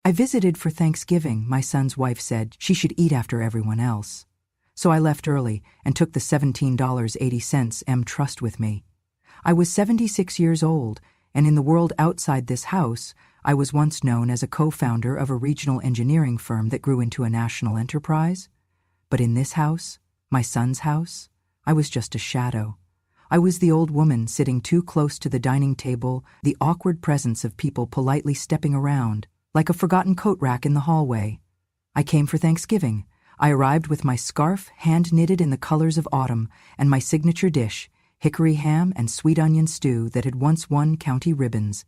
I visited for Thanksgiving. My son's wife said she should eat after everyone else. So I left early and took the $17.80 trust with me. I was 76 years old, and in the world outside this house, I was once known as a co-founder of a regional engineering firm that grew into a national enterprise. But in this house, my son's house, I was just a shadow. I was the old woman sitting too close to the dining table, the awkward presence of people politely stepping around, like a forgotten coat rack in the hallway. I came for Thanksgiving. I arrived with my scarf hand-knitted in the colors of autumn and my signature dish, hickory ham and sweet onion stew that had once won county ribbons.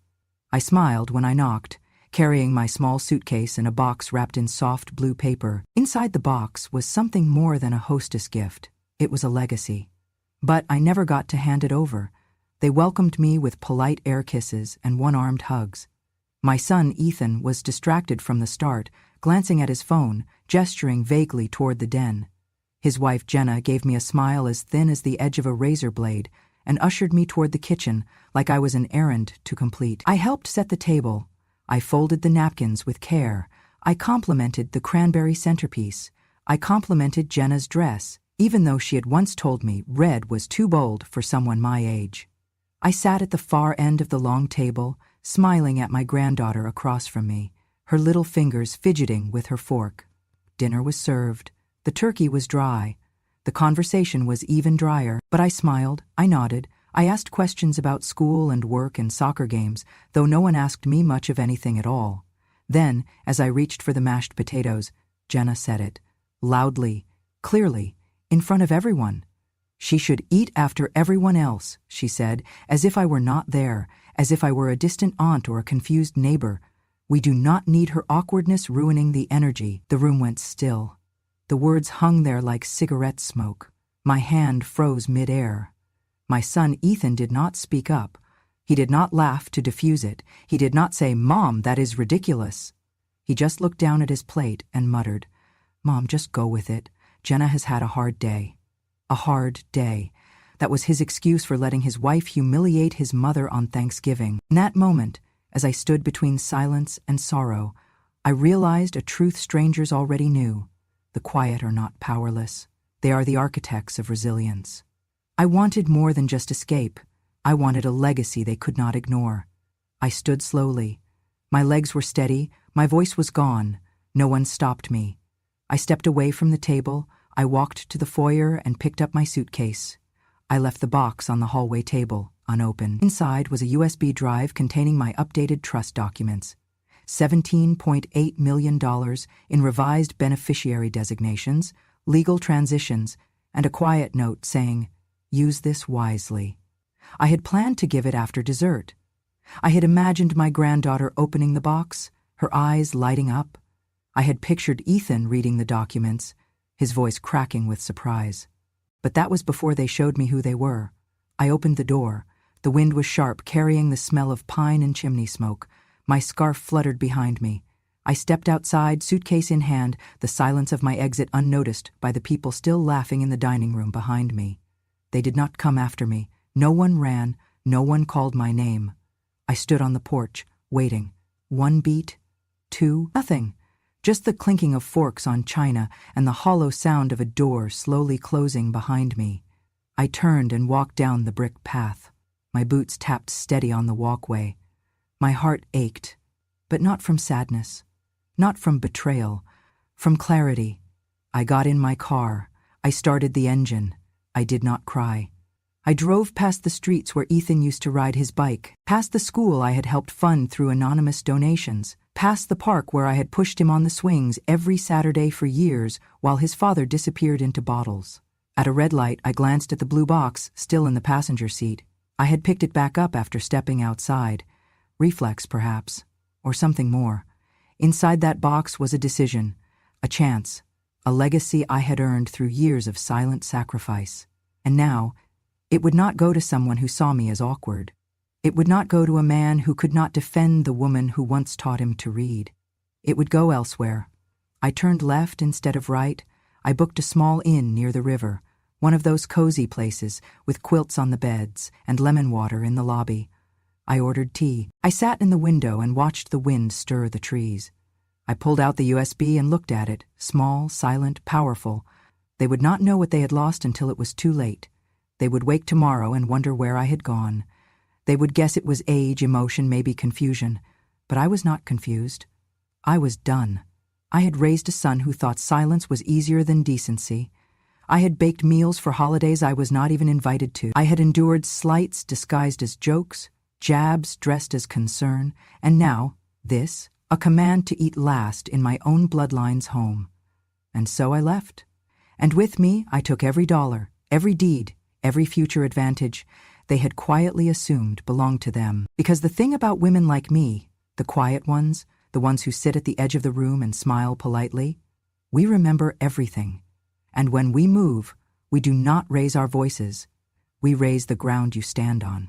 I smiled when I knocked, carrying my small suitcase and a box wrapped in soft blue paper. Inside the box was something more than a hostess gift. It was a legacy. But I never got to hand it over. They welcomed me with polite air kisses and one-armed hugs. My son, Ethan, was distracted from the start, glancing at his phone, gesturing vaguely toward the den. His wife, Jenna, gave me a smile as thin as the edge of a razor blade and ushered me toward the kitchen like I was an errand to complete. I helped set the table. I folded the napkins with care. I complimented the cranberry centerpiece. I complimented Jenna's dress, even though she had once told me red was too bold for someone my age. I sat at the far end of the long table, smiling at my granddaughter across from me, her little fingers fidgeting with her fork. Dinner was served. The turkey was dry. The conversation was even drier, but I smiled, I nodded, I asked questions about school and work and soccer games, though no one asked me much of anything at all. Then, as I reached for the mashed potatoes, Jenna said it, loudly, clearly, in front of everyone. She should eat after everyone else, she said, as if I were not there, as if I were a distant aunt or a confused neighbor. We do not need her awkwardness ruining the energy. The room went still. The words hung there like cigarette smoke. My hand froze mid-air. My son Ethan did not speak up. He did not laugh to diffuse it. He did not say, "Mom, that is ridiculous." He just looked down at his plate and muttered, "Mom, just go with it. Jenna has had a hard day." A hard day. That was his excuse for letting his wife humiliate his mother on Thanksgiving. In that moment, as I stood between silence and sorrow, I realized a truth strangers already knew. The quiet are not powerless. They are the architects of resilience. I wanted more than just escape. I wanted a legacy they could not ignore. I stood slowly. My legs were steady. My voice was gone. No one stopped me. I stepped away from the table. I walked to the foyer and picked up my suitcase. I left the box on the hallway table, unopened. Inside was a USB drive containing my updated trust documents. $17.8 million in revised beneficiary designations, legal transitions, and a quiet note saying, "Use this wisely." I had planned to give it after dessert. I had imagined my granddaughter opening the box, her eyes lighting up. I had pictured Ethan reading the documents, his voice cracking with surprise. But that was before they showed me who they were. I opened the door. The wind was sharp, carrying the smell of pine and chimney smoke. My scarf fluttered behind me. I stepped outside, suitcase in hand, the silence of my exit unnoticed by the people still laughing in the dining room behind me. They did not come after me. No one ran. No one called my name. I stood on the porch, waiting. 1 beat, 2, nothing. Just the clinking of forks on china and the hollow sound of a door slowly closing behind me. I turned and walked down the brick path. My boots tapped steady on the walkway. My heart ached, but not from sadness, not from betrayal, from clarity. I got in my car. I started the engine. I did not cry. I drove past the streets where Ethan used to ride his bike, past the school I had helped fund through anonymous donations, past the park where I had pushed him on the swings every Saturday for years while his father disappeared into bottles. At a red light, I glanced at the blue box, still in the passenger seat. I had picked it back up after stepping outside. Reflex, perhaps, or something more. Inside that box was a decision, a chance, a legacy I had earned through years of silent sacrifice. And now, it would not go to someone who saw me as awkward. It would not go to a man who could not defend the woman who once taught him to read. It would go elsewhere. I turned left instead of right. I booked a small inn near the river, one of those cozy places with quilts on the beds and lemon water in the lobby. I ordered tea. I sat in the window and watched the wind stir the trees. I pulled out the USB and looked at it, small, silent, powerful. They would not know what they had lost until it was too late. They would wake tomorrow and wonder where I had gone. They would guess it was age, emotion, maybe confusion. But I was not confused. I was done. I had raised a son who thought silence was easier than decency. I had baked meals for holidays I was not even invited to. I had endured slights disguised as jokes, jabs dressed as concern, and now, this, a command to eat last in my own bloodline's home. And so I left. And with me, I took every dollar, every deed, every future advantage they had quietly assumed belonged to them. Because the thing about women like me, the quiet ones, the ones who sit at the edge of the room and smile politely, we remember everything. And when we move, we do not raise our voices. We raise the ground you stand on.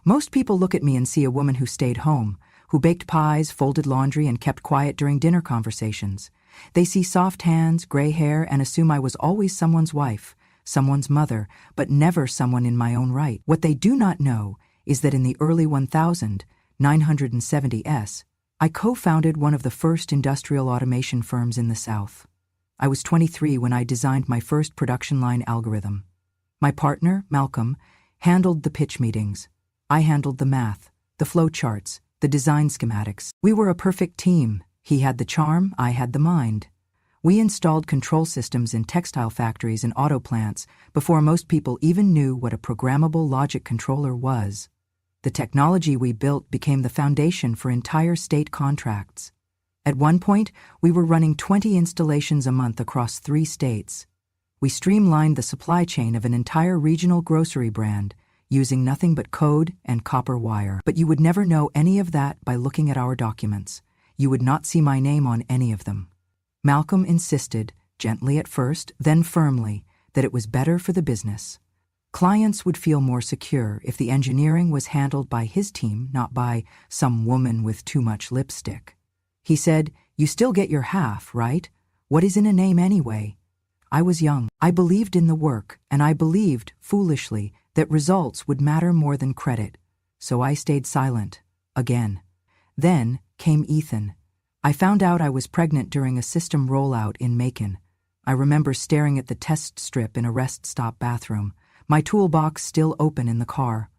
Most people look at me and see a woman who stayed home, who baked pies, folded laundry, and kept quiet during dinner conversations. They see soft hands, gray hair, and assume I was always someone's wife, someone's mother, but never someone in my own right. What they do not know is that in the early 1970s, I co-founded one of the first industrial automation firms in the South. I was 23 when I designed my first production line algorithm. My partner, Malcolm, handled the pitch meetings. I handled the math, the flow charts, the design schematics. We were a perfect team. He had the charm, I had the mind. We installed control systems in textile factories and auto plants before most people even knew what a programmable logic controller was. The technology we built became the foundation for entire state contracts. At one point, we were running 20 installations a month across 3 states. We streamlined the supply chain of an entire regional grocery brand, using nothing but code and copper wire. But you would never know any of that by looking at our documents. You would not see my name on any of them. Malcolm insisted, gently at first, then firmly, that it was better for the business. Clients would feel more secure if the engineering was handled by his team, not by some woman with too much lipstick. He said, "You still get your half, right? What is in a name anyway?" I was young. I believed in the work, and I believed, foolishly, that results would matter more than credit. So I stayed silent. Again. Then came Ethan. I found out I was pregnant during a system rollout in Macon. I remember staring at the test strip in a rest stop bathroom, my toolbox still open in the car.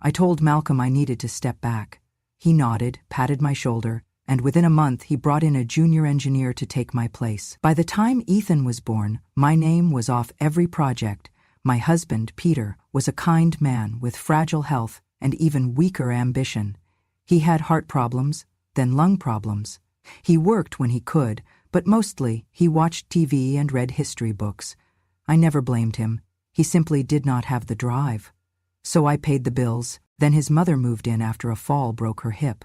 I told Malcolm I needed to step back. He nodded, patted my shoulder, and within a month he brought in a junior engineer to take my place. By the time Ethan was born, my name was off every project. My husband, Peter, was a kind man with fragile health and even weaker ambition. He had heart problems, then lung problems. He worked when he could, but mostly he watched TV and read history books. I never blamed him. He simply did not have the drive. So I paid the bills. Then his mother moved in after a fall broke her hip.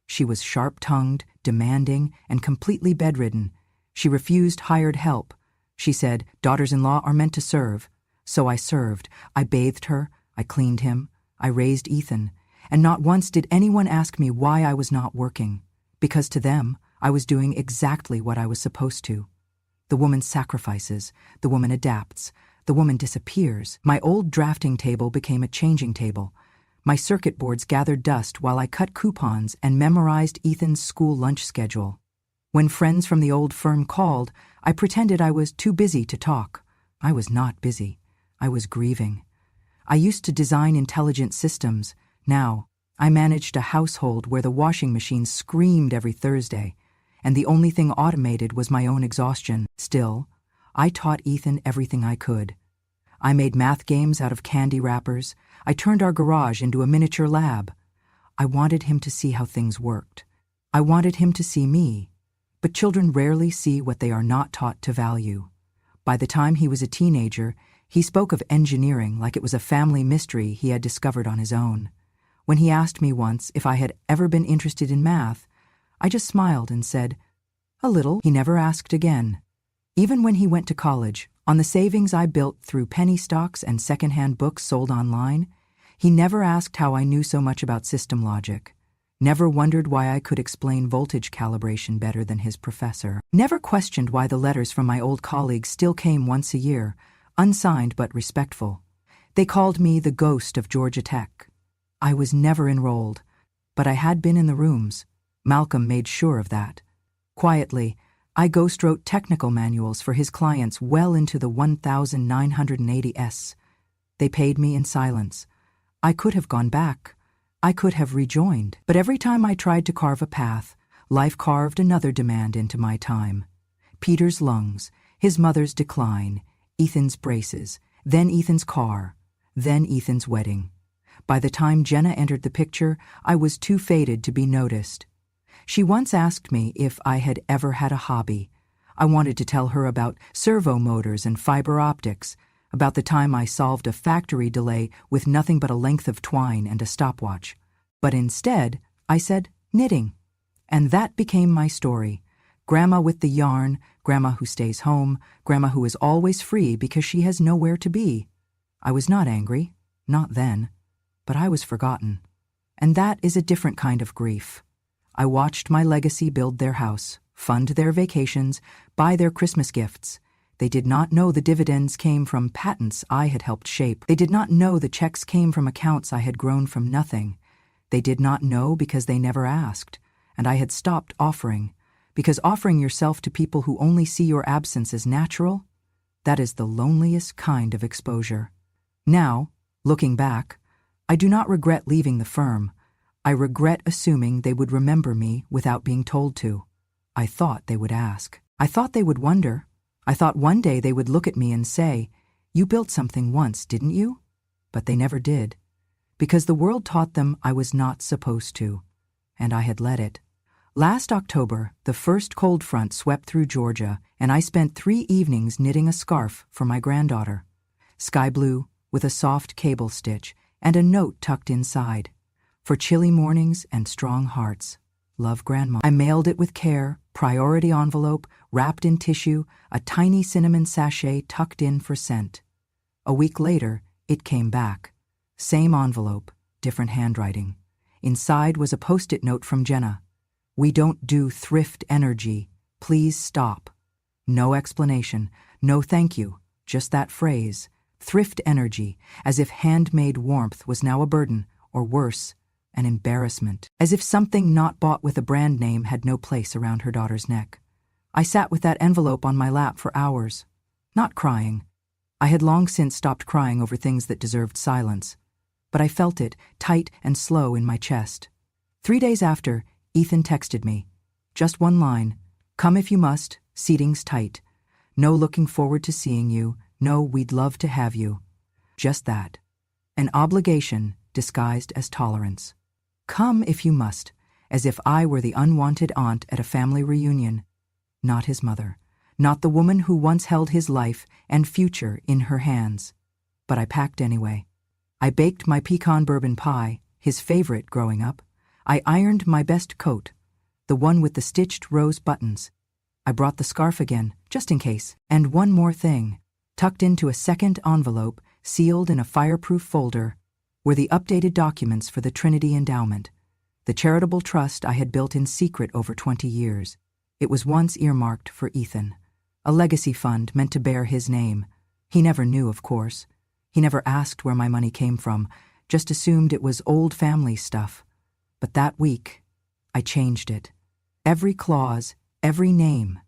She was sharp-tongued, demanding, and completely bedridden. She refused hired help. She said, "Daughters-in-law are meant to serve." So I served. I bathed her. I cleaned him. I raised Ethan. And not once did anyone ask me why I was not working. Because to them, I was doing exactly what I was supposed to. The woman sacrifices. The woman adapts. The woman disappears. My old drafting table became a changing table. My circuit boards gathered dust while I cut coupons and memorized Ethan's school lunch schedule. When friends from the old firm called, I pretended I was too busy to talk. I was not busy. I was grieving. I used to design intelligent systems. Now, I managed a household where the washing machine screamed every Thursday, and the only thing automated was my own exhaustion. Still, I taught Ethan everything I could. I made math games out of candy wrappers. I turned our garage into a miniature lab. I wanted him to see how things worked. I wanted him to see me. But children rarely see what they are not taught to value. By the time he was a teenager, he spoke of engineering like it was a family mystery he had discovered on his own. When he asked me once if I had ever been interested in math, I just smiled and said, "A little." He never asked again. Even when he went to college, on the savings I built through penny stocks and secondhand books sold online, he never asked how I knew so much about system logic, never wondered why I could explain voltage calibration better than his professor, never questioned why the letters from my old colleagues still came once a year, unsigned but respectful. They called me the ghost of Georgia Tech. I was never enrolled, but I had been in the rooms. Malcolm made sure of that. Quietly, I ghostwrote technical manuals for his clients well into the 1980s. They paid me in silence. I could have gone back. I could have rejoined. But every time I tried to carve a path, life carved another demand into my time. Peter's lungs, his mother's decline, Ethan's braces, then Ethan's car, then Ethan's wedding. By the time Jenna entered the picture, I was too faded to be noticed. She once asked me if I had ever had a hobby. I wanted to tell her about servo motors and fiber optics, about the time I solved a factory delay with nothing but a length of twine and a stopwatch. But instead, I said knitting. And that became my story. Grandma with the yarn, grandma who stays home, grandma who is always free because she has nowhere to be. I was not angry, not then, but I was forgotten. And that is a different kind of grief. I watched my legacy build their house, fund their vacations, buy their Christmas gifts. They did not know the dividends came from patents I had helped shape. They did not know the checks came from accounts I had grown from nothing. They did not know because they never asked, and I had stopped offering. Because offering yourself to people who only see your absence as natural, that is the loneliest kind of exposure. Now, looking back, I do not regret leaving the firm. I regret assuming they would remember me without being told to. I thought they would ask. I thought they would wonder. I thought one day they would look at me and say, "You built something once, didn't you?" But they never did. Because the world taught them I was not supposed to, and I had let it. Last October, the first cold front swept through Georgia, and I spent 3 evenings knitting a scarf for my granddaughter. Sky blue, with a soft cable stitch, and a note tucked inside. For chilly mornings and strong hearts. Love, Grandma. I mailed it with care, priority envelope, wrapped in tissue, a tiny cinnamon sachet tucked in for scent. A week later, it came back. Same envelope, different handwriting. Inside was a post-it note from Jenna. "We don't do thrift energy. Please stop." No explanation, no thank you, just that phrase. Thrift energy, as if handmade warmth was now a burden, or worse, an embarrassment. As if something not bought with a brand name had no place around her daughter's neck. I sat with that envelope on my lap for hours, not crying. I had long since stopped crying over things that deserved silence. But I felt it, tight and slow in my chest. 3 days after, Ethan texted me. Just one line. "Come if you must, seating's tight. No looking forward to seeing you, no we'd love to have you." Just that. An obligation disguised as tolerance. Come if you must, as if I were the unwanted aunt at a family reunion. Not his mother, not the woman who once held his life and future in her hands. But I packed anyway. I baked my pecan bourbon pie, his favorite growing up. I ironed my best coat, the one with the stitched rose buttons. I brought the scarf again, just in case. And one more thing. Tucked into a second envelope, sealed in a fireproof folder, were the updated documents for the Trinity Endowment, the charitable trust I had built in secret over 20 years. It was once earmarked for Ethan, a legacy fund meant to bear his name. He never knew, of course. He never asked where my money came from, just assumed it was old family stuff. But that week, I changed it. Every clause, every name.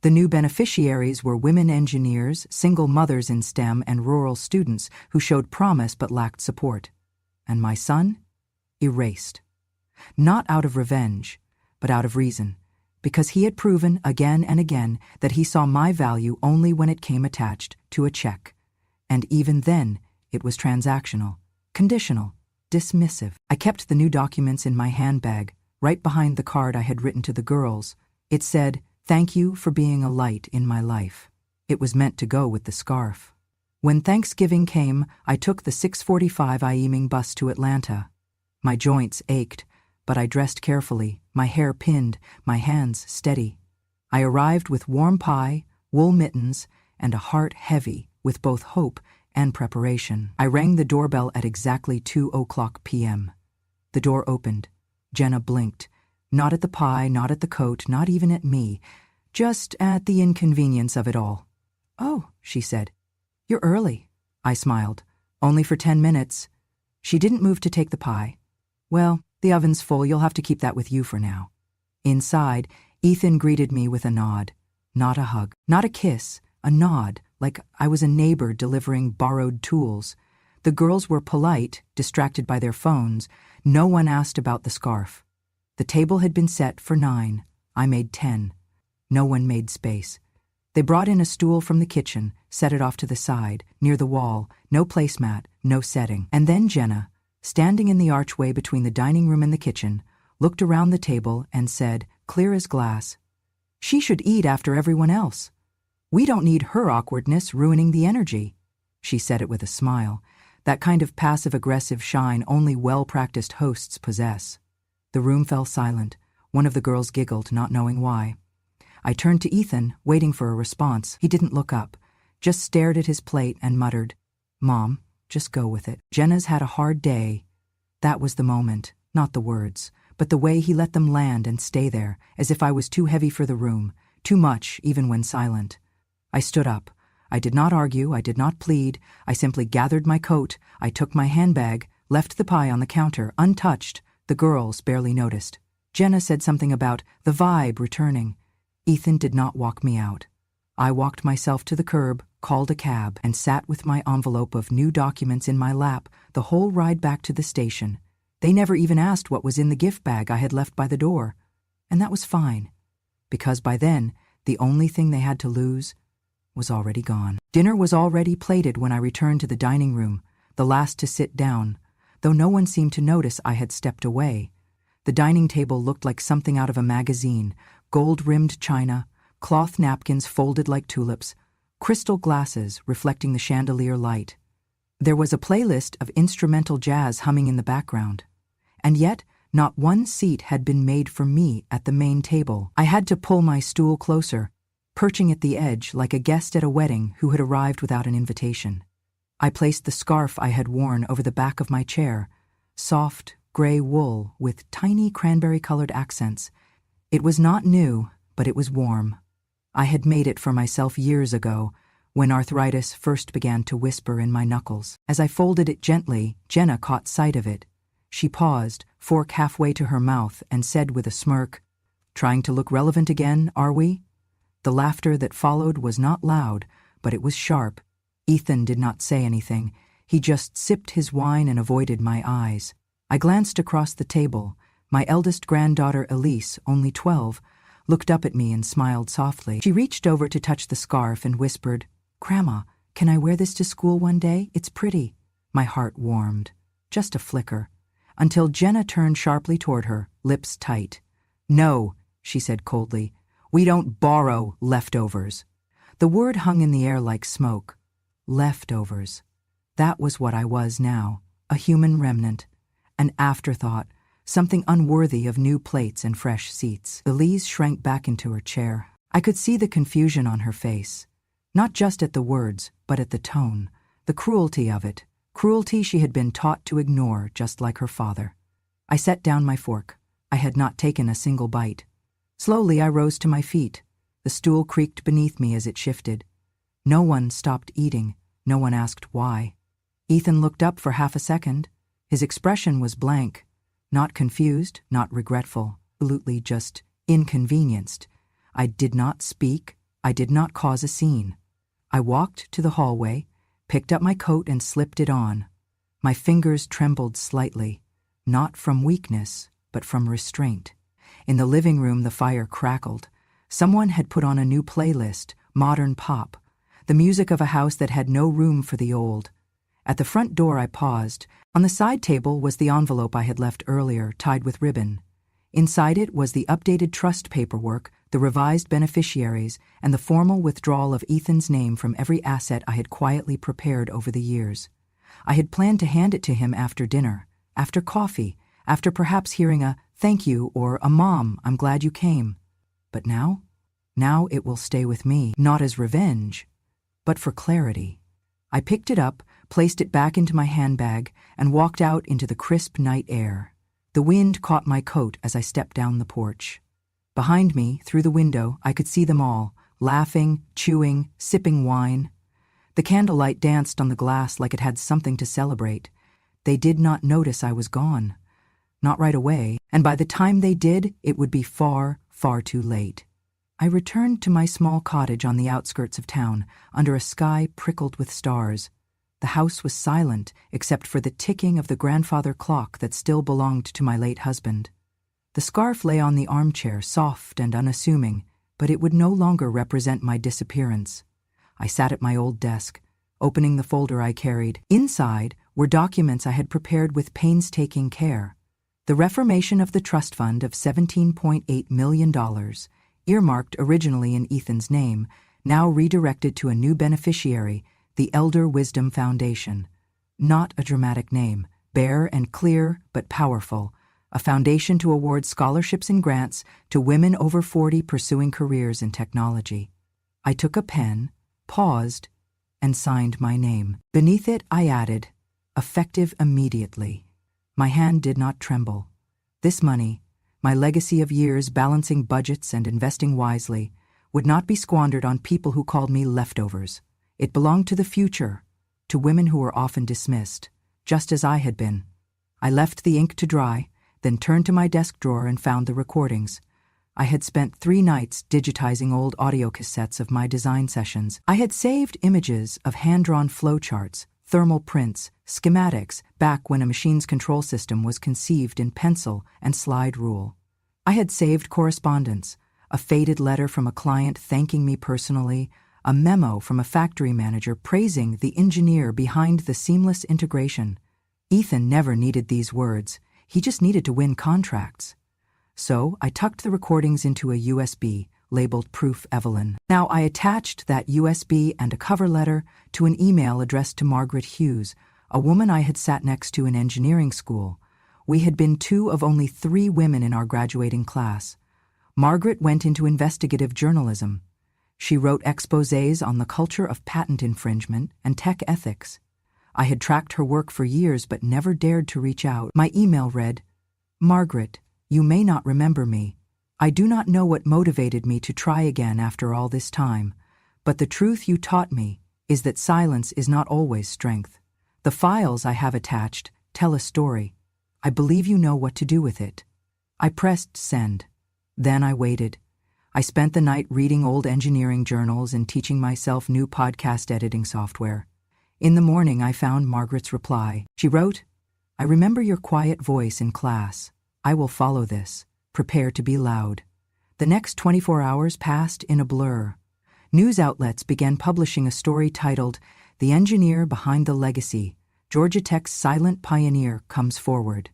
The new beneficiaries were women engineers, single mothers in STEM, and rural students who showed promise but lacked support. And my son? Erased. Not out of revenge, but out of reason, because he had proven again and again that he saw my value only when it came attached to a check. And even then, it was transactional, conditional, dismissive. I kept the new documents in my handbag, right behind the card I had written to the girls. It said, "Thank you for being a light in my life." It was meant to go with the scarf. When Thanksgiving came, I took the 6:45 IEMing bus to Atlanta. My joints ached, but I dressed carefully, my hair pinned, my hands steady. I arrived with warm pie, wool mittens, and a heart heavy with both hope and preparation. I rang the doorbell at exactly 2:00 p.m. The door opened. Jenna blinked. Not at the pie, not at the coat, not even at me, just at the inconvenience of it all. "Oh," she said. "You're early." I smiled. "Only for 10 minutes. She didn't move to take the pie. "Well, the oven's full. You'll have to keep that with you for now." Inside, Ethan greeted me with a nod. Not a hug, not a kiss, a nod, like I was a neighbor delivering borrowed tools. The girls were polite, distracted by their phones. No one asked about the scarf. The table had been set for 9. I made 10. No one made space. They brought in a stool from the kitchen, set it off to the side, near the wall, no placemat, no setting. And then Jenna, standing in the archway between the dining room and the kitchen, looked around the table and said, clear as glass, "She should eat after everyone else. We don't need her awkwardness ruining the energy." She said it with a smile, that kind of passive-aggressive shine only well-practiced hosts possess. The room fell silent. One of the girls giggled, not knowing why. I turned to Ethan, waiting for a response. He didn't look up, just stared at his plate and muttered, "Mom, just go with it. Jenna's had a hard day." That was the moment, not the words, but the way he let them land and stay there, as if I was too heavy for the room, too much even when silent. I stood up. I did not argue, I did not plead. I simply gathered my coat, I took my handbag, left the pie on the counter, untouched. The girls barely noticed. Jenna said something about the vibe returning. Ethan did not walk me out. I walked myself to the curb, called a cab, and sat with my envelope of new documents in my lap the whole ride back to the station. They never even asked what was in the gift bag I had left by the door. And that was fine, because by then, the only thing they had to lose was already gone. Dinner was already plated when I returned to the dining room, the last to sit down, though no one seemed to notice I had stepped away. The dining table looked like something out of a magazine, gold-rimmed china, cloth napkins folded like tulips, crystal glasses reflecting the chandelier light. There was a playlist of instrumental jazz humming in the background. And yet, not one seat had been made for me at the main table. I had to pull my stool closer, perching at the edge like a guest at a wedding who had arrived without an invitation. I placed the scarf I had worn over the back of my chair, soft, gray wool with tiny cranberry-colored accents. It was not new, but it was warm. I had made it for myself years ago, when arthritis first began to whisper in my knuckles. As I folded it gently, Jenna caught sight of it. She paused, fork halfway to her mouth, and said with a smirk, "Trying to look relevant again, are we?" The laughter that followed was not loud, but it was sharp. Ethan did not say anything. He just sipped his wine and avoided my eyes. I glanced across the table. My eldest granddaughter, Elise, only 12, looked up at me and smiled softly. She reached over to touch the scarf and whispered, "Grandma, can I wear this to school one day? It's pretty." My heart warmed. Just a flicker. Until Jenna turned sharply toward her, lips tight. "No," she said coldly. "We don't borrow leftovers." The word hung in the air like smoke. Leftovers. That was what I was now, a human remnant, an afterthought, something unworthy of new plates and fresh seats. Elise shrank back into her chair. I could see the confusion on her face, not just at the words, but at the tone, the cruelty of it, cruelty she had been taught to ignore just like her father. I set down my fork. I had not taken a single bite. Slowly I rose to my feet. The stool creaked beneath me as it shifted. No one stopped eating. No one asked why. Ethan looked up for half a second. His expression was blank, not confused, not regretful, absolutely just inconvenienced. I did not speak. I did not cause a scene. I walked to the hallway, picked up my coat and slipped it on. My fingers trembled slightly, not from weakness, but from restraint. In the living room, the fire crackled. Someone had put on a new playlist, modern pop, the music of a house that had no room for the old. At the front door I paused. On the side table was the envelope I had left earlier, tied with ribbon. Inside it was the updated trust paperwork, the revised beneficiaries, and the formal withdrawal of Ethan's name from every asset I had quietly prepared over the years. I had planned to hand it to him after dinner, after coffee, after perhaps hearing a "thank you" or a "Mom, I'm glad you came." But now? Now it will stay with me, not as revenge, but for clarity. I picked it up, placed it back into my handbag, and walked out into the crisp night air. The wind caught my coat as I stepped down the porch. Behind me, through the window, I could see them all, laughing, chewing, sipping wine. The candlelight danced on the glass like it had something to celebrate. They did not notice I was gone. not right away, and by the time they did, it would be far, far too late. I returned to my small cottage on the outskirts of town, under a sky prickled with stars. The house was silent, except for the ticking of the grandfather clock that still belonged to my late husband. The scarf lay on the armchair, soft and unassuming, but it would no longer represent my disappearance. I sat at my old desk, opening the folder I carried. Inside were documents I had prepared with painstaking care. The reformation of the trust fund of $17.8 million, earmarked originally in Ethan's name, now redirected to a new beneficiary, the Elder Wisdom Foundation. Not a dramatic name, bare and clear but powerful, a foundation to award scholarships and grants to women over 40 pursuing careers in technology. I took a pen, paused, and signed my name. Beneath it I added, effective immediately. My hand did not tremble. This money, my legacy of years balancing budgets and investing wisely, would not be squandered on people who called me leftovers. It belonged to the future, to women who were often dismissed, just as I had been. I left the ink to dry, then turned to my desk drawer and found the recordings. I had spent 3 nights digitizing old audio cassettes of my design sessions. I had saved images of hand-drawn flowcharts, thermal prints, schematics, back when a machine's control system was conceived in pencil and slide rule. I had saved correspondence, a faded letter from a client thanking me personally, a memo from a factory manager praising the engineer behind the seamless integration. Ethan never needed these words. He just needed to win contracts. So I tucked the recordings into a USB, labeled Proof Evelyn. Now I attached that USB and a cover letter to an email addressed to Margaret Hughes, a woman I had sat next to in engineering school. We had been 2 of only 3 women in our graduating class. Margaret went into investigative journalism. She wrote exposés on the culture of patent infringement and tech ethics. I had tracked her work for years but never dared to reach out. My email read, "Margaret, you may not remember me. I do not know what motivated me to try again after all this time, but the truth you taught me is that silence is not always strength. The files I have attached tell a story. I believe you know what to do with it." I pressed send. Then I waited. I spent the night reading old engineering journals and teaching myself new podcast editing software. In the morning, I found Margaret's reply. She wrote, "I remember your quiet voice in class. I will follow this. Prepare to be loud." The next 24 hours passed in a blur. News outlets began publishing a story titled, "The Engineer Behind the Legacy, Georgia Tech's Silent Pioneer Comes Forward."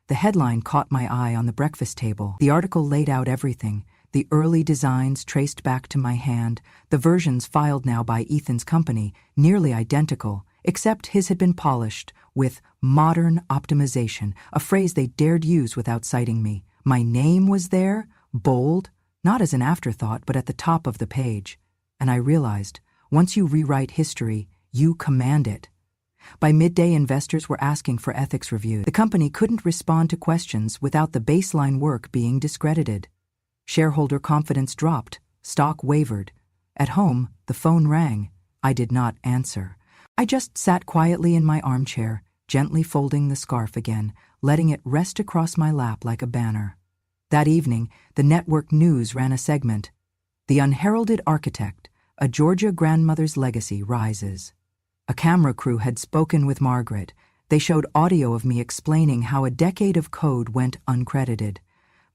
The headline caught my eye on the breakfast table. The article laid out everything. The early designs traced back to my hand, the versions filed now by Ethan's company, nearly identical, except his had been polished with modern optimization, a phrase they dared use without citing me. My name was there, bold, not as an afterthought, but at the top of the page. And I realized, once you rewrite history, you command it. By midday, investors were asking for ethics review. The company couldn't respond to questions without the baseline work being discredited. Shareholder confidence dropped. Stock wavered. At home, the phone rang. I did not answer. I just sat quietly in my armchair, gently folding the scarf again, letting it rest across my lap like a banner. That evening, the network news ran a segment. "The Unheralded Architect, a Georgia Grandmother's Legacy Rises." A camera crew had spoken with Margaret. They showed audio of me explaining how a decade of code went uncredited.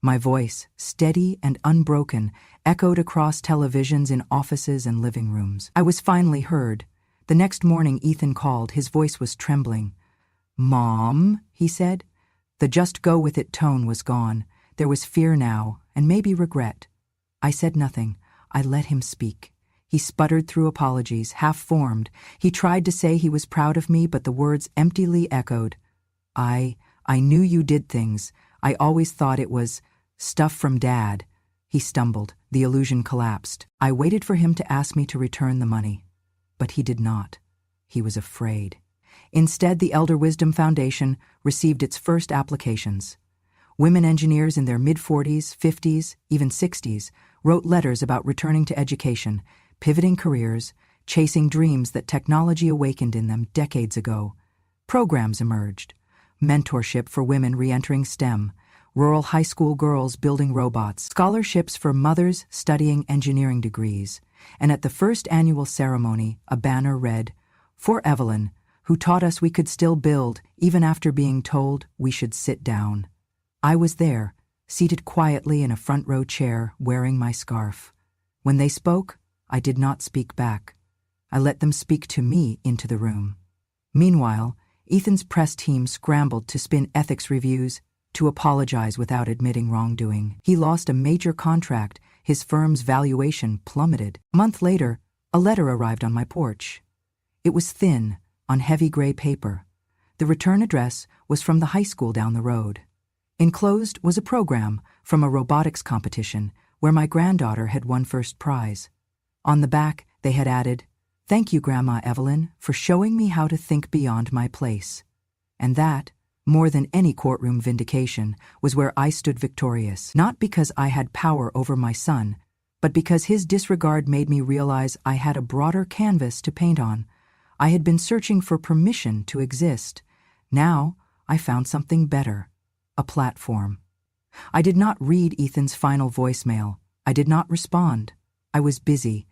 My voice, steady and unbroken, echoed across televisions in offices and living rooms. I was finally heard. The next morning, Ethan called. His voice was trembling. "Mom," he said. The just-go-with-it tone was gone. There was fear now, and maybe regret. I said nothing. I let him speak. He sputtered through apologies, half-formed. He tried to say he was proud of me, but the words emptily echoed. I knew you did things. I always thought it was stuff from Dad." He stumbled. The illusion collapsed. I waited for him to ask me to return the money. But he did not. He was afraid. Instead, the Elder Wisdom Foundation received its first applications. Women engineers in their mid-40s, 50s, even 60s wrote letters about returning to education, pivoting careers, chasing dreams that technology awakened in them decades ago. Programs emerged. mentorship for women re-entering STEM, rural high school girls building robots, scholarships for mothers studying engineering degrees, and at the first annual ceremony, a banner read, "For Evelyn, who taught us we could still build even after being told we should sit down." I was there, seated quietly in a front row chair, wearing my scarf. When they spoke, I did not speak back. I let them speak to me into the room. Meanwhile, Ethan's press team scrambled to spin ethics reviews, to apologize without admitting wrongdoing. He lost a major contract, his firm's valuation plummeted. A month later, a letter arrived on my porch. It was thin, on heavy gray paper. The return address was from the high school down the road. Enclosed was a program from a robotics competition where my granddaughter had won first prize. On the back, they had added, "Thank you, Grandma Evelyn, for showing me how to think beyond my place." And that, more than any courtroom vindication, was where I stood victorious, not because I had power over my son, but because his disregard made me realize I had a broader canvas to paint on. I had been searching for permission to exist. Now, I found something better, a platform. I did not read Ethan's final voicemail. I did not respond. I was busy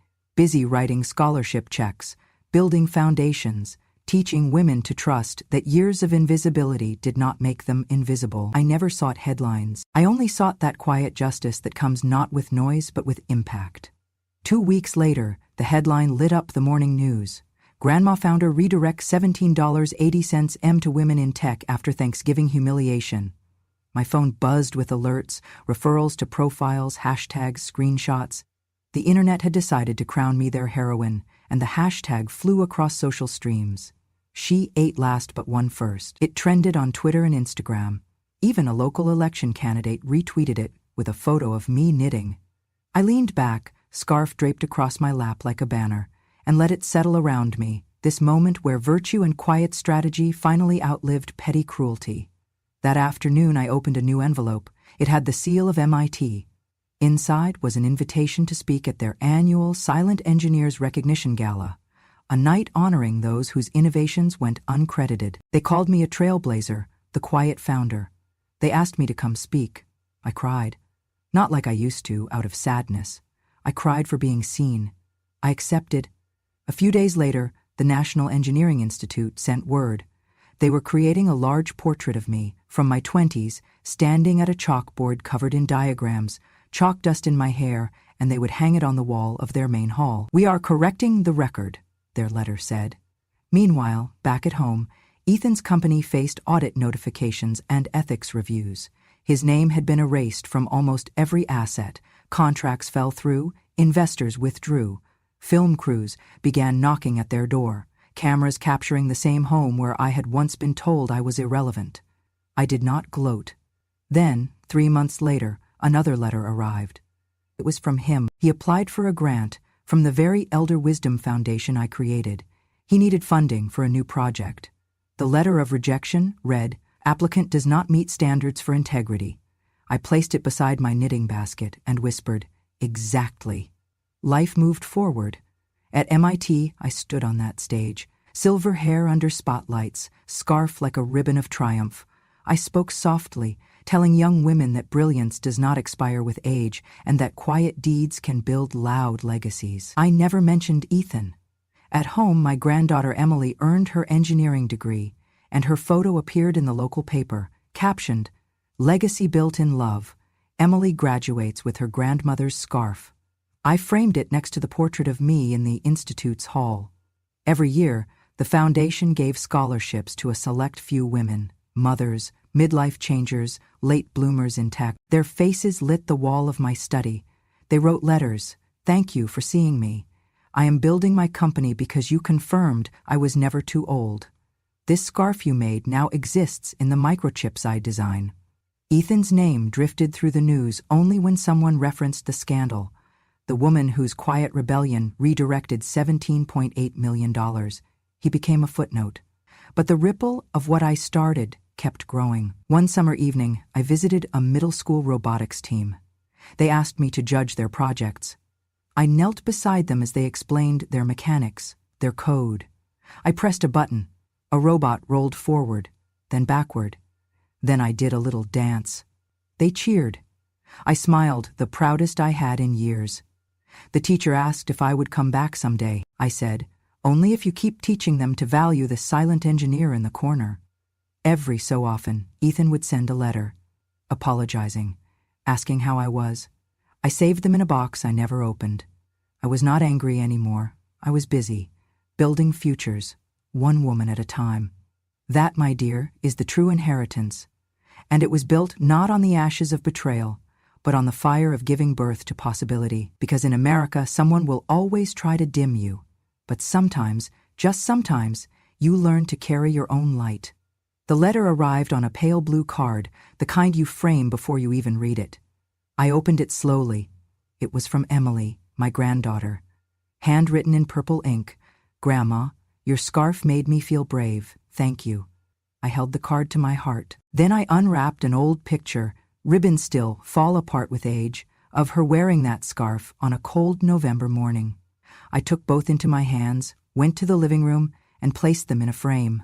writing scholarship checks, building foundations, teaching women to trust that years of invisibility did not make them invisible. I never sought headlines. I only sought that quiet justice that comes not with noise but with impact. 2 weeks later, the headline lit up the morning news. Grandma founder redirects $17.80 M to women in tech after Thanksgiving humiliation. My phone buzzed with alerts, referrals to profiles, hashtags, screenshots. The internet had decided to crown me their heroine, and the hashtag flew across social streams. She ate last but won first. It trended on Twitter and Instagram. Even a local election candidate retweeted it with a photo of me knitting. I leaned back, scarf draped across my lap like a banner, and let it settle around me, this moment where virtue and quiet strategy finally outlived petty cruelty. That afternoon I opened a new envelope. It had the seal of MIT. Inside was an invitation to speak at their annual Silent Engineers Recognition Gala, a night honoring those whose innovations went uncredited. They called me a trailblazer, the quiet founder. They asked me to come speak. I cried. Not like I used to, out of sadness. I cried for being seen. I accepted. A few days later, the National Engineering Institute sent word. They were creating a large portrait of me, from my 20s, standing at a chalkboard covered in diagrams, chalk dust in my hair, and they would hang it on the wall of their main hall. "We are correcting the record," their letter said. Meanwhile, back at home, Ethan's company faced audit notifications and ethics reviews. His name had been erased from almost every asset. Contracts fell through, investors withdrew. Film crews began knocking at their door, cameras capturing the same home where I had once been told I was irrelevant. I did not gloat. Then, 3 months later, another letter arrived. It was from him. He applied for a grant from the very Elder Wisdom Foundation I created. He needed funding for a new project. The letter of rejection read, "Applicant does not meet standards for integrity." I placed it beside my knitting basket and whispered, "Exactly." Life moved forward. At MIT, I stood on that stage, silver hair under spotlights, scarf like a ribbon of triumph. I spoke softly, telling young women that brilliance does not expire with age and that quiet deeds can build loud legacies. I never mentioned Ethan. At home, my granddaughter Emily earned her engineering degree, and her photo appeared in the local paper, captioned, "Legacy built in love. Emily graduates with her grandmother's scarf." I framed it next to the portrait of me in the Institute's hall. Every year, the foundation gave scholarships to a select few women, mothers, midlife changers, late bloomers in tech. Their faces lit the wall of my study. They wrote letters, "Thank you for seeing me. I am building my company because you confirmed I was never too old. This scarf you made now exists in the microchips I design." Ethan's name drifted through the news only when someone referenced the scandal, the woman whose quiet rebellion redirected $17.8 million. He became a footnote. But the ripple of what I started kept growing. One summer evening, I visited a middle school robotics team. They asked me to judge their projects. I knelt beside them as they explained their mechanics, their code. I pressed a button. A robot rolled forward. then backward. Then I did a little dance. They cheered. I smiled, the proudest I had in years. The teacher asked if I would come back someday. I said, only if you keep teaching them to value the silent engineer in the corner. Every so often, Ethan would send a letter, apologizing, asking how I was. I saved them in a box I never opened. I was not angry anymore. I was busy, building futures, one woman at a time. That, my dear, is the true inheritance. And it was built not on the ashes of betrayal, but on the fire of giving birth to possibility. Because in America, someone will always try to dim you. But sometimes, just sometimes, you learn to carry your own light. The letter arrived on a pale blue card, the kind you frame before you even read it. I opened it slowly. It was from Emily, my granddaughter. Handwritten in purple ink, "Grandma, your scarf made me feel brave. Thank you." I held the card to my heart. Then I unwrapped an old picture, ribbons still fall apart with age, of her wearing that scarf on a cold November morning. I took both into my hands, went to the living room, and placed them in a frame.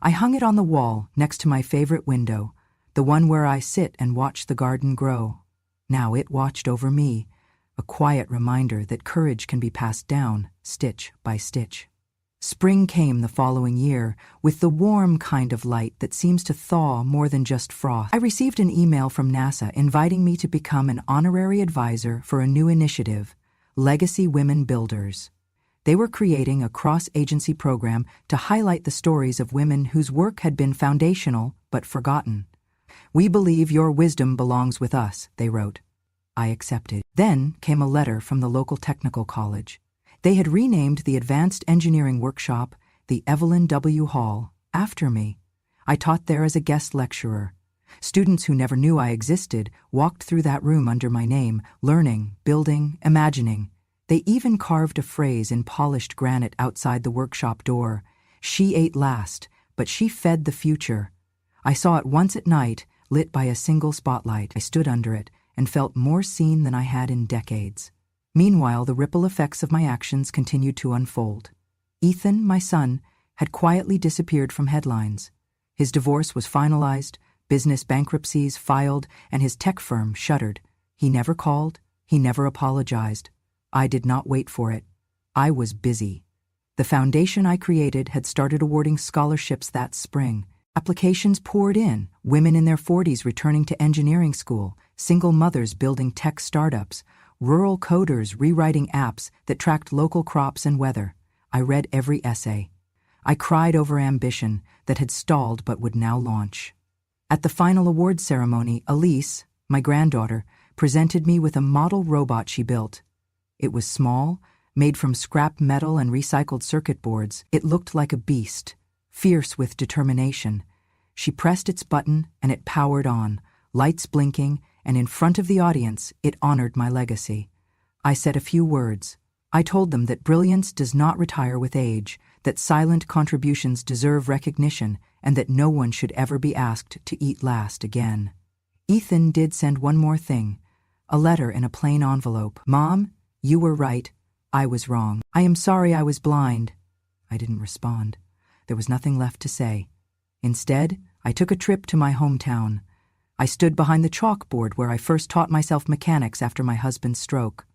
I hung it on the wall next to my favorite window, the one where I sit and watch the garden grow. Now it watched over me, a quiet reminder that courage can be passed down, stitch by stitch. Spring came the following year, with the warm kind of light that seems to thaw more than just frost. I received an email from NASA inviting me to become an honorary advisor for a new initiative, Legacy Women Builders. They were creating a cross-agency program to highlight the stories of women whose work had been foundational but forgotten. "We believe your wisdom belongs with us," they wrote. I accepted. Then came a letter from the local technical college. They had renamed the Advanced Engineering Workshop the Evelyn W. Hall after me. I taught there as a guest lecturer. Students who never knew I existed walked through that room under my name, learning, building, imagining. They even carved a phrase in polished granite outside the workshop door. "She ate last, but she fed the future." I saw it once at night, lit by a single spotlight. I stood under it and felt more seen than I had in decades. Meanwhile, the ripple effects of my actions continued to unfold. Ethan, my son, had quietly disappeared from headlines. His divorce was finalized, business bankruptcies filed, and his tech firm shuttered. He never called, he never apologized. I did not wait for it. I was busy. The foundation I created had started awarding scholarships that spring. Applications poured in, women in their 40s returning to engineering school, single mothers building tech startups, rural coders rewriting apps that tracked local crops and weather. I read every essay. I cried over ambition that had stalled but would now launch. At the final awards ceremony, Elise, my granddaughter, presented me with a model robot she built. It was small, made from scrap metal and recycled circuit boards. It looked like a beast, fierce with determination. She pressed its button and it powered on, lights blinking, and in front of the audience, it honored my legacy. I said a few words. I told them that brilliance does not retire with age, that silent contributions deserve recognition, and that no one should ever be asked to eat last again. Ethan did send one more thing, a letter in a plain envelope. "Mom, you were right. I was wrong. I am sorry I was blind." I didn't respond. There was nothing left to say. Instead, I took a trip to my hometown. I stood behind the chalkboard where I first taught myself mechanics after my husband's stroke.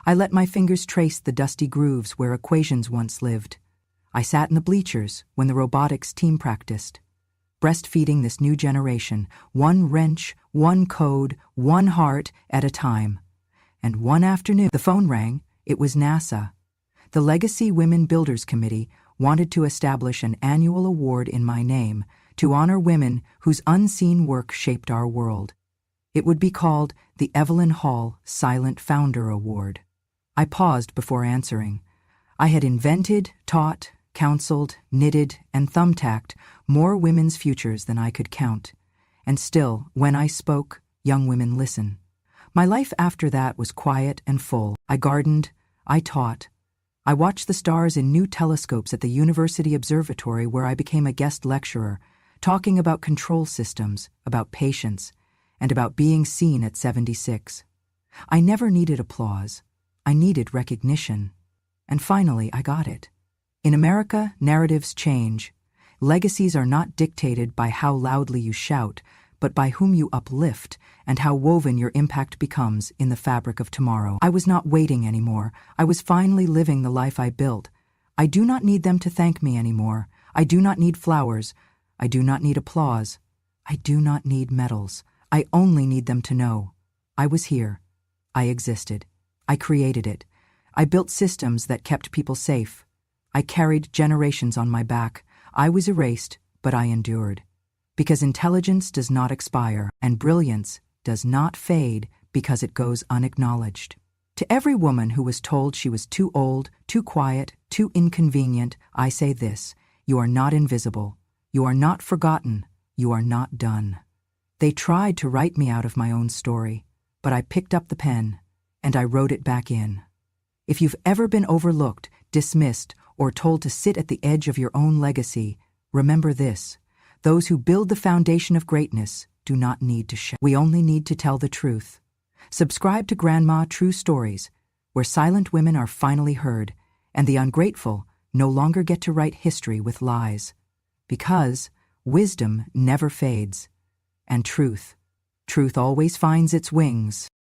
I let my fingers trace the dusty grooves where equations once lived. I sat in the bleachers when the robotics team practiced, breastfeeding this new generation, one wrench, one code, one heart at a time. And one afternoon, the phone rang. It was NASA. The Legacy Women Builders Committee wanted to establish an annual award in my name to honor women whose unseen work shaped our world. It would be called the Evelyn Hall Silent Founder Award. I paused before answering. I had invented, taught, counseled, knitted, and thumbtacked more women's futures than I could count. And still, when I spoke, young women listened. My life after that was quiet and full. I gardened, I taught. I watched the stars in new telescopes at the University Observatory where I became a guest lecturer, talking about control systems, about patience, and about being seen at 76. I never needed applause. I needed recognition. And finally, I got it. In America, narratives change. Legacies are not dictated by how loudly you shout, but by whom you uplift and how woven your impact becomes in the fabric of tomorrow. I was not waiting anymore. I was finally living the life I built. I do not need them to thank me anymore. I do not need flowers. I do not need applause. I do not need medals. I only need them to know. I was here. I existed. I created it. I built systems that kept people safe. I carried generations on my back. I was erased, but I endured. Because intelligence does not expire, and brilliance does not fade because it goes unacknowledged. To every woman who was told she was too old, too quiet, too inconvenient, I say this: you are not invisible. You are not forgotten. You are not done. They tried to write me out of my own story, but I picked up the pen, and I wrote it back in. If you've ever been overlooked, dismissed, or told to sit at the edge of your own legacy, remember this: those who build the foundation of greatness do not need to shout. We only need to tell the truth. Subscribe to Grandma True Stories, where silent women are finally heard, and the ungrateful no longer get to write history with lies. Because wisdom never fades, and truth always finds its wings.